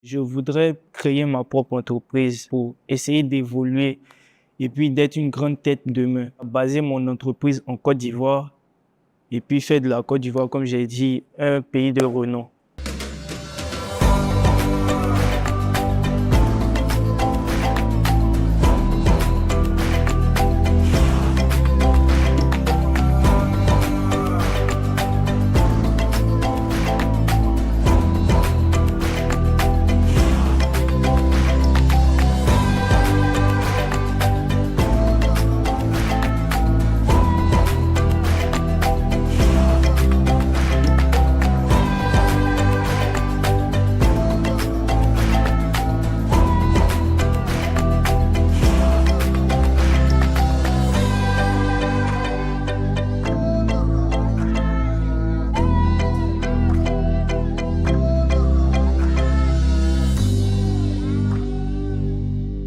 Je voudrais créer ma propre entreprise pour essayer d'évoluer et puis d'être une grande tête demain. Baser mon entreprise en Côte d'Ivoire et puis faire de la Côte d'Ivoire, comme j'ai dit, un pays de renom.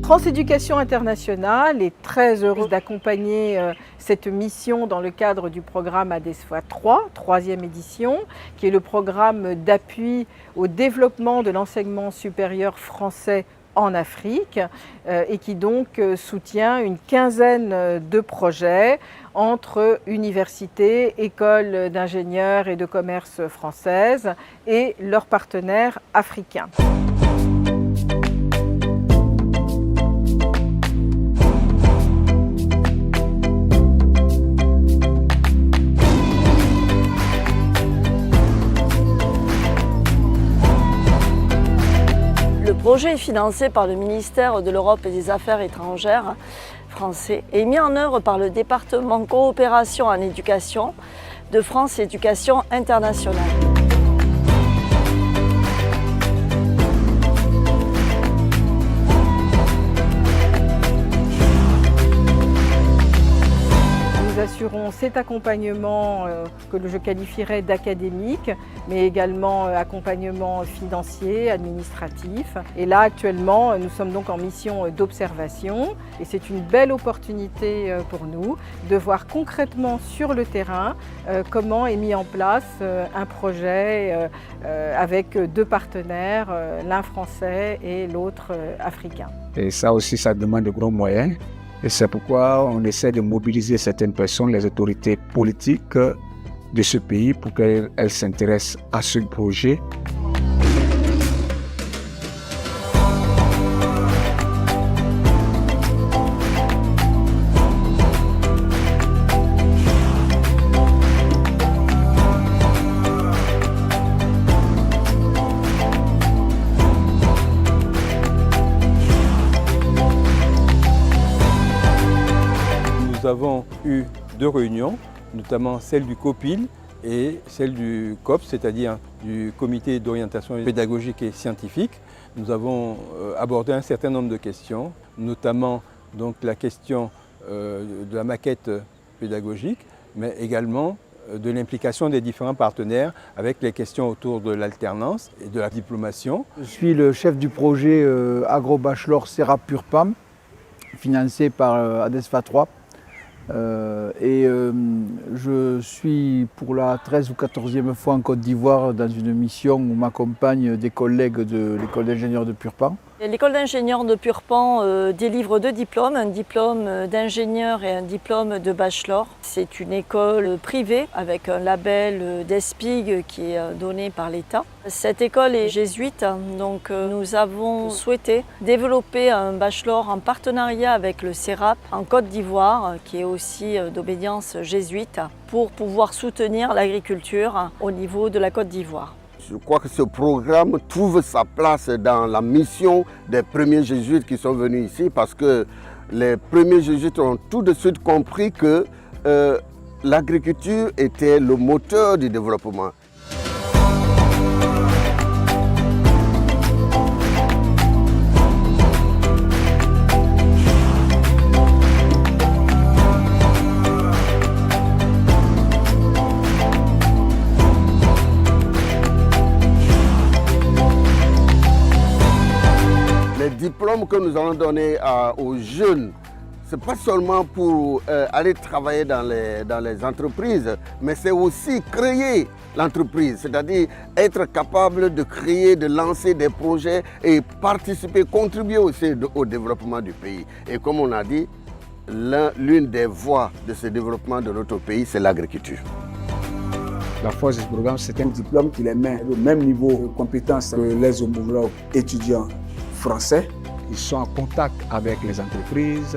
France Éducation Internationale est très heureuse d'accompagner cette mission dans le cadre du programme ADESFOA 3, troisième édition, qui est le programme d'appui au développement de l'enseignement supérieur français en Afrique et qui donc soutient une quinzaine de projets entre universités, écoles d'ingénieurs et de commerce françaises et leurs partenaires africains. Le projet est financé par le ministère de l'Europe et des Affaires étrangères français et mis en œuvre par le département coopération en éducation de France Éducation Internationale. Nous assurons cet accompagnement que je qualifierais d'académique, mais également accompagnement financier, administratif. Et là, actuellement, nous sommes donc en mission d'observation et c'est une belle opportunité pour nous de voir concrètement sur le terrain comment est mis en place un projet avec deux partenaires, l'un français et l'autre africain. Et ça aussi, ça demande de gros moyens. Et c'est pourquoi on essaie de mobiliser certaines personnes, les autorités politiques de ce pays pour qu'elles s'intéressent à ce projet. Nous avons eu deux réunions, notamment celle du COPIL et celle du COP, c'est-à-dire du Comité d'orientation pédagogique et scientifique. Nous avons abordé un certain nombre de questions, notamment donc, la question de la maquette pédagogique, mais également de l'implication des différents partenaires avec les questions autour de l'alternance et de la diplomation. Je suis le chef du projet Agro-Bachelor CERAP PURPAM, financé par ADESFOA 3. Je suis pour la 13e ou 14e fois en Côte d'Ivoire dans une mission où m'accompagnent des collègues de l'école d'ingénieurs de Purpan. L'école d'ingénieurs de Purpan délivre deux diplômes, un diplôme d'ingénieur et un diplôme de bachelor. C'est une école privée avec un label d'ESPIG qui est donné par l'État. Cette école est jésuite, donc nous avons souhaité développer un bachelor en partenariat avec le CERAP en Côte d'Ivoire, qui est aussi d'obédience jésuite, pour pouvoir soutenir l'agriculture au niveau de la Côte d'Ivoire. Je crois que ce programme trouve sa place dans la mission des premiers jésuites qui sont venus ici parce que les premiers jésuites ont tout de suite compris que l'agriculture était le moteur du développement. Les diplômes que nous allons donner aux jeunes Ce n'est pas seulement pour aller travailler dans les entreprises, mais c'est aussi créer l'entreprise, c'est-à-dire être capable de créer, de lancer des projets et participer, contribuer aussi au développement du pays. Et comme on a dit, l'une des voies de ce développement de notre pays, c'est l'agriculture. La force du programme, c'est un diplôme qui les met au même niveau de compétences que les homologues étudiants français. Ils sont en contact avec les entreprises.